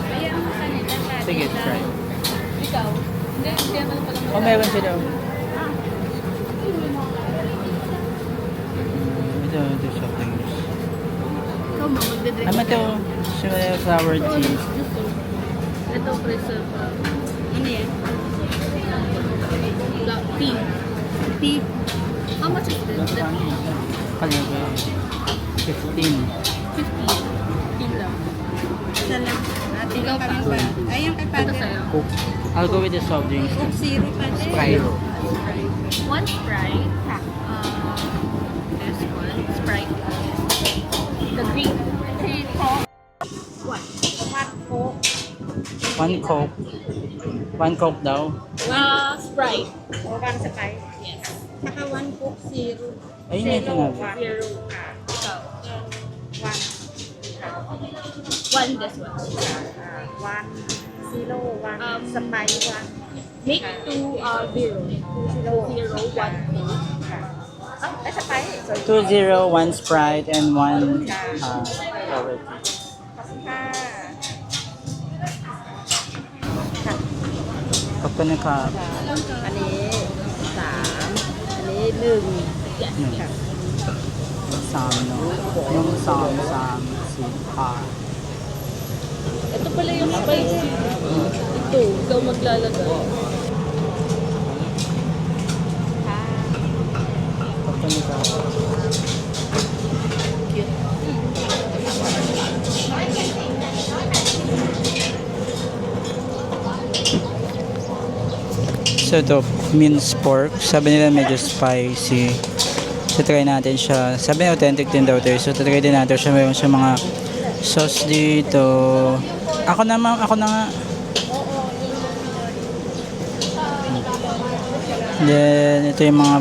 Kaya mo kanila dati Sige, na- try. Ikaw? Hindi, hindi naman pala Oh, meron sila. Ito soft drinks. Ikaw mo, magdadrink Ano ito? Sila flower tea. Ito, preserve. Ano yan? Tea. Tea. How much is this? The tea? Kalimutan ko. 15. 50. Tea lang. Isa lang. Ate, Ikaw pa. Ay, yung kay Ito Padre. sa'yo. Coke. I'll go with the soft drinks. Coke Zero, Padre. Sprite. 1 Sprite. This one. Sprite. The green. 3 Coke. What? One Coke. One Coke daw. Sprite. O, kang sakay. Yes. Saka 1 Coke Zero. Ayun yung sinabi. Zero. Ikaw. 1. 1 this one. 1 Zero, 1 Sapay, 1. Make 2 zero. 0, 1, 2. Ay, Sapay. 2-0, 1 Sprite, and 1 flower tea. Kapag naka... อันนี้3 อันนี้1 Sam, no? Yung Sam, si Ito pala yung spicy. Ito, ikaw maglalagay. Kapag naka... So ito, minced pork. Sabi nila medyo spicy. So try natin siya. Sabi nila authentic din daw ito. So try din natin siya. Mayroon siya mga sauce dito. Ako na nga. Then ito yung mga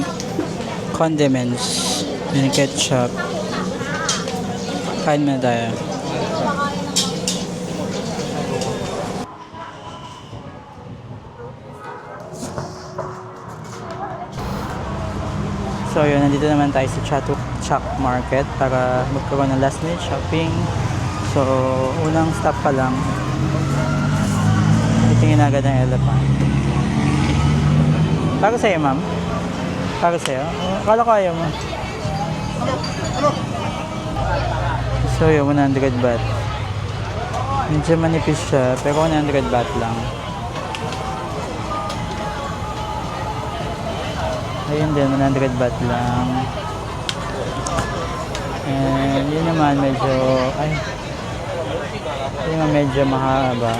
condiments. Yung ketchup. Kain muna tayo. So yun, nandito naman tayo sa Chak Market para magkaroon ng last minute shopping. So, unang stop pa lang. Titingin agad ng elephant. Para sa'yo, ma'am? Para sa'yo? Akala ko ayaw mo. So yun, 100 baht. Medyo manipis siya, pero 100 baht lang. Ayun din, 100 baht lang. And yun naman medyo, yun naman medyo mahaba.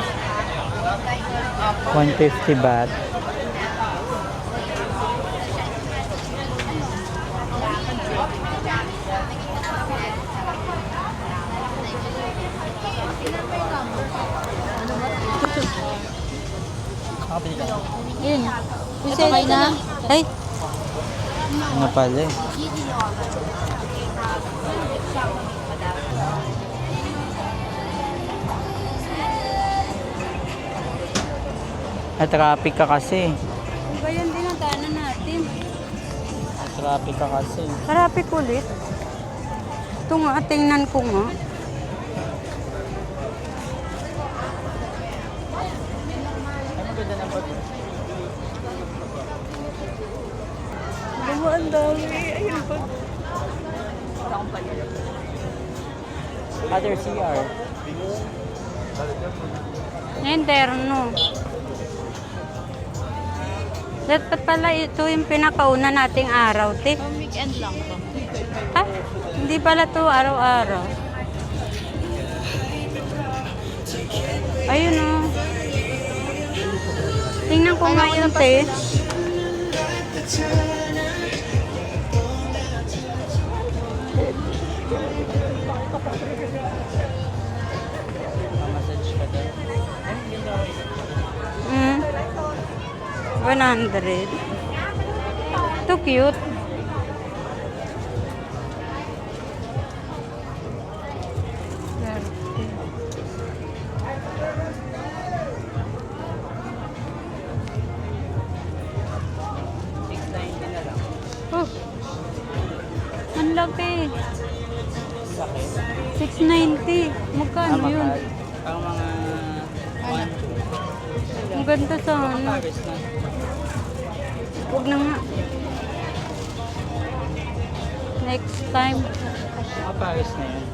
150 baht. Yun. Okay na. Ay. Ano pala eh. Traffic ka kasi. Ba yan din ang daanan natin? Traffic ka kasi. Traffic ulit. Ito nga, tingnan ko nga. Ay, maganda na ba ito? Diba, ang dami. Ayun pa. Other CR. Interno. Dapat pala ito yung pinakauna nating araw, te. Weekend lang to. Ah, hindi pala to araw-araw. Ayun o. Tingnan ko nga yun, te. Massage ka daw. 100. Ito cute. Oh, ang laki. 690. Magkano yun? Ang mga 1, 2. Ang ganda sana. Pares na. Huwag na nga. Next time. Mga pares na yun.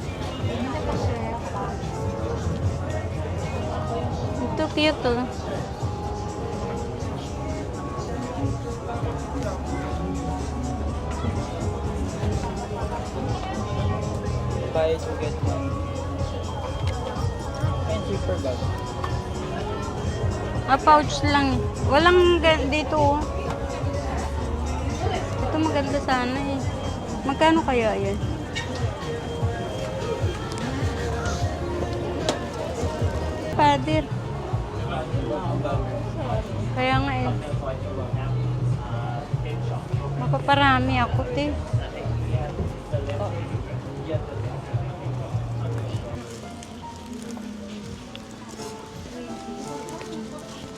Ito cute oh. Buy to get one. And cheaper bag. Pouch lang. Walang dito oh. Ito maganda sana eh. Magkano kaya yan? Father. Kaya nga eh. Mapaparami ako te.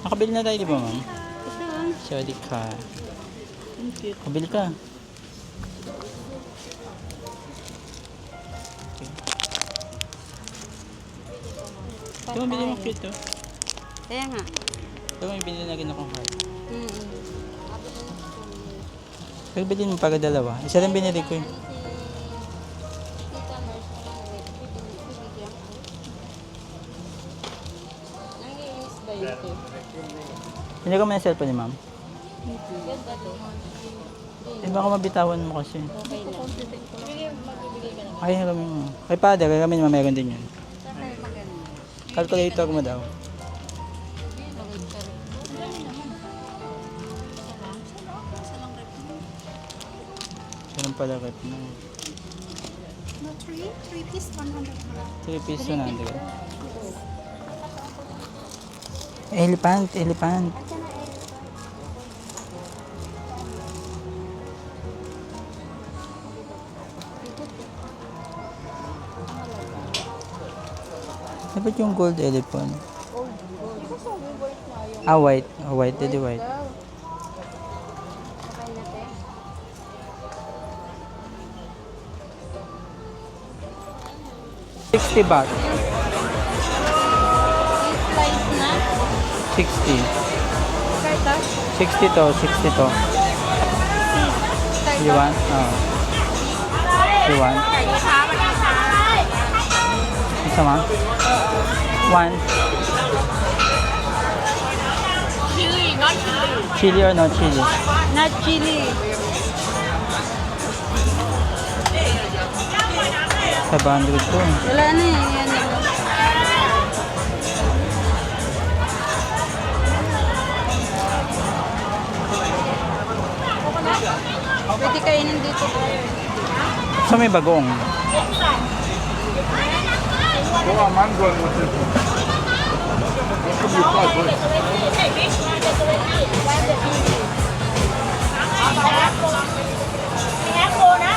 Nakabili na tayo, di ba, ma'am? Ito ah. Sorry ka. Kabili ka. Ito, mabili mo cute, oh. Kaya nga. Ito, may binili na rin akong heart. Mm-mm. Pero bilhin mo para dalawa. Isa lang binili ko, eh. Hindi ko man yung cellphone ni ma'am. Eh baka mabitawan mo kasi. Ay, kami mo. Kay father, kami naman meron din yun. Calculator mo daw. Saan pala rep mo? 3 piece 100. 3 piece 100. Elephant, elephant. Dapat yung gold elephant. Ah, white. Oh, white. Hindi white. $60. Slice na. 60. Karta? 60 to, 60 to. You want? Oh. You want? Isa ma? 1. Chili, not chili. Chili or no chili? Not chili. 500 to. Wala na eh. Yan na. Pwede kainin dito. So may bagong.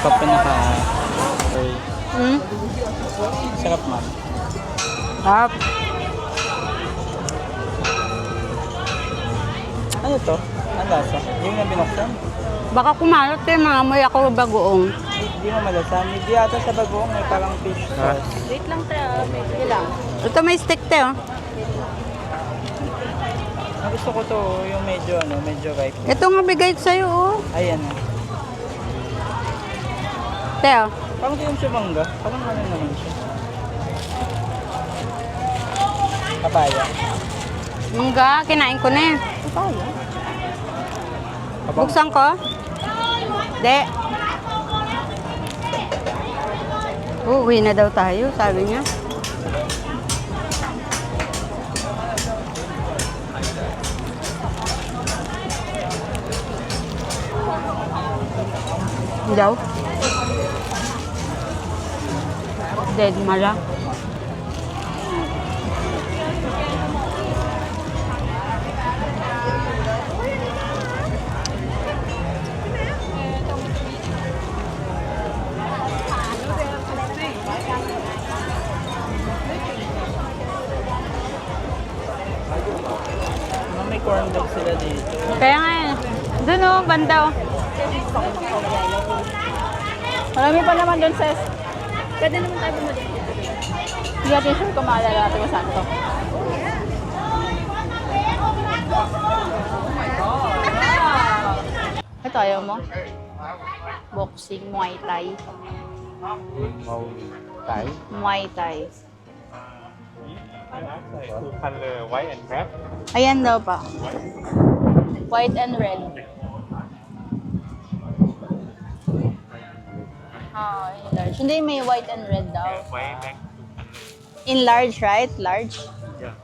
Kapag naka... Hmm? Sarap ma'am. Up. Ano to? Ang lasa? Hindi mo na binuksan? Baka kumalot eh, maamoy ako bagoong. Hindi mo malasa. Hindi ata sa bagoong may parang fish sauce. Wait lang tayo. Wait lang. Ito may stick tayo. Ang gusto ko to, yung medyo ano, medyo ripe. Ito nga bigay ko sa'yo oh. Ayan. Teo. Parang di yung siya mangga. Parang ano naman siya. Papaya. Mangga, kinain ko na eh. Papaya? Buksan ko? De. Uwi na daw tayo, sabi niya. Daw. Dead mala. Doon o, banda o. Marami pa naman doon, sis. Pwede naman tayo bumalik. Hindi natin sure kung maalala natin kung saan to. Ito, ayaw mo? Boxing, Muay Thai. Thai. Muay Thai. Color white and red. Ayan daw pa. White and red. Oh, in large. Hindi, may white and red daw. White and In large, right? Large? yeah.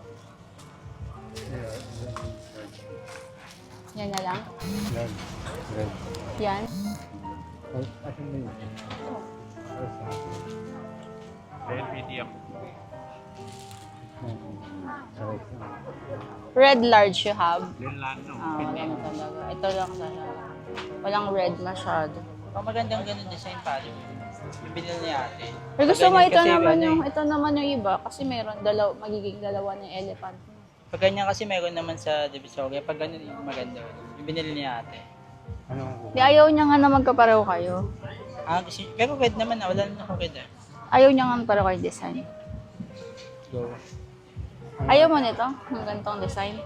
Yan na lang. Red. Red. Yan. Red medium. Red large you have. Red lang no. Ganun talaga. Ito lang talaga. Walang red masyado. Pag magandang ganun design pa, yung binili ni ate. Pero gusto mo Ganyan ito kasi naman ano yung ito naman yung iba kasi meron magiging dalawa ng elephant. Pag ganyan kasi meron naman sa Divisoria, pag ganun yung maganda. Yung binili ni ate. Di ayaw niya nga na magkapareho kayo. Pero red naman, wala naman ako red. Ayaw niya nga pareho kayo design. Go. Ayaw mo nito? Yung ganitong design?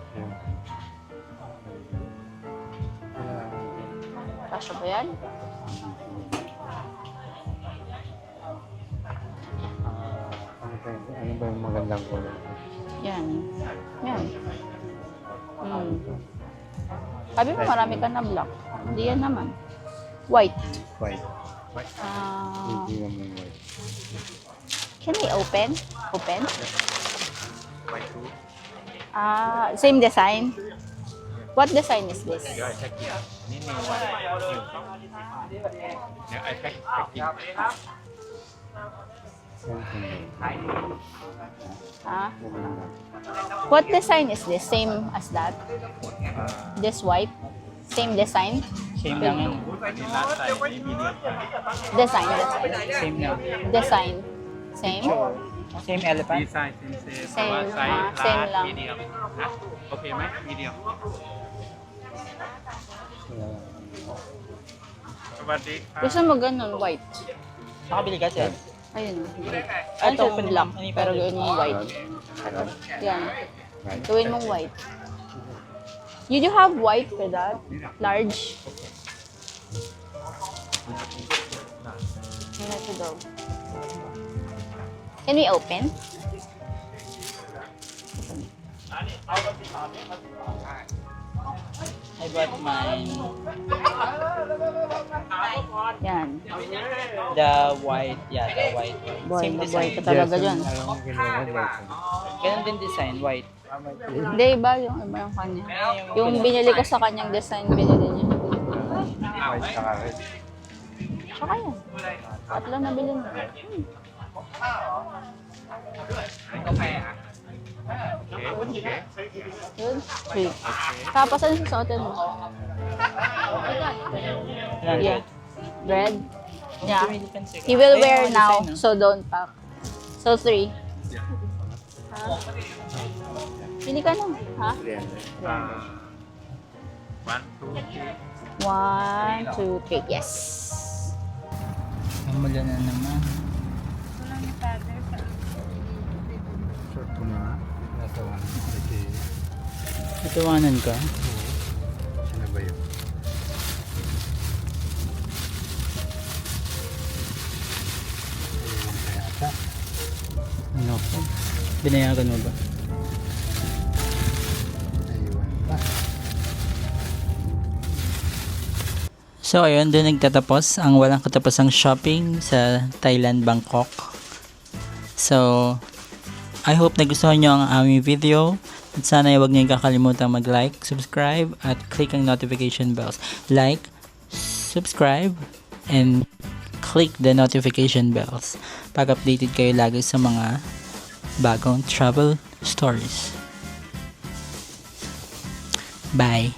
Kasya ba yan? Ano ba yung magandang color? Yan. Yan. Sabi mo marami ka na black. Hindi yan naman. White. White. Hindi naman white. Can we open? Open? Same design. What design is this? What design is this? Same as that? This white? Same design? Same lang yun. Design. Same lang. Design. Same? Same elephant? Design, Same. Same lang. medium. Okayไหม medium สวัสดีครับ Gusto mo ganun, white? Nakabili ka siya? Ayun. Ano Itong siya, black, ano yung pero pwede? gawin mong white. Yan. Gawin mong white. You do have white for that? Large? Ano ito daw? Can we open? I bought mine. Yan. The white. Yeah, the white. Boy, Same boy design. ka talaga dyan. Ganun din design, white. Hindi, iba yung kanya. Yung binili ko sa kanyang design, binili niya. white saka red. Tsaka yan. Tatlo na bilhin mo. Yun. Three. Tapos ano susuotin mo? Yeah. Red? Yeah. He will wear now, so don't pack. So 3. Ha? Pili ka na. Ha? 1, 2, 3. Yes. Mamula na naman. Short ko na. Natawanan ko kasi. Natawanan ka? Sino ba yun? Ayun kaya ata. Ano po? Binayagan mo ba? Ayun pa. So ayun, doon nagtatapos ang walang katapusang shopping sa Thailand, Bangkok. So, I hope nagustuhan nyo ang aming video. At sana huwag niyo kakalimutan mag-like, subscribe, at click ang notification bells. Like, subscribe, and click the notification bells para updated kayo lagi sa mga bagong travel stories. Bye!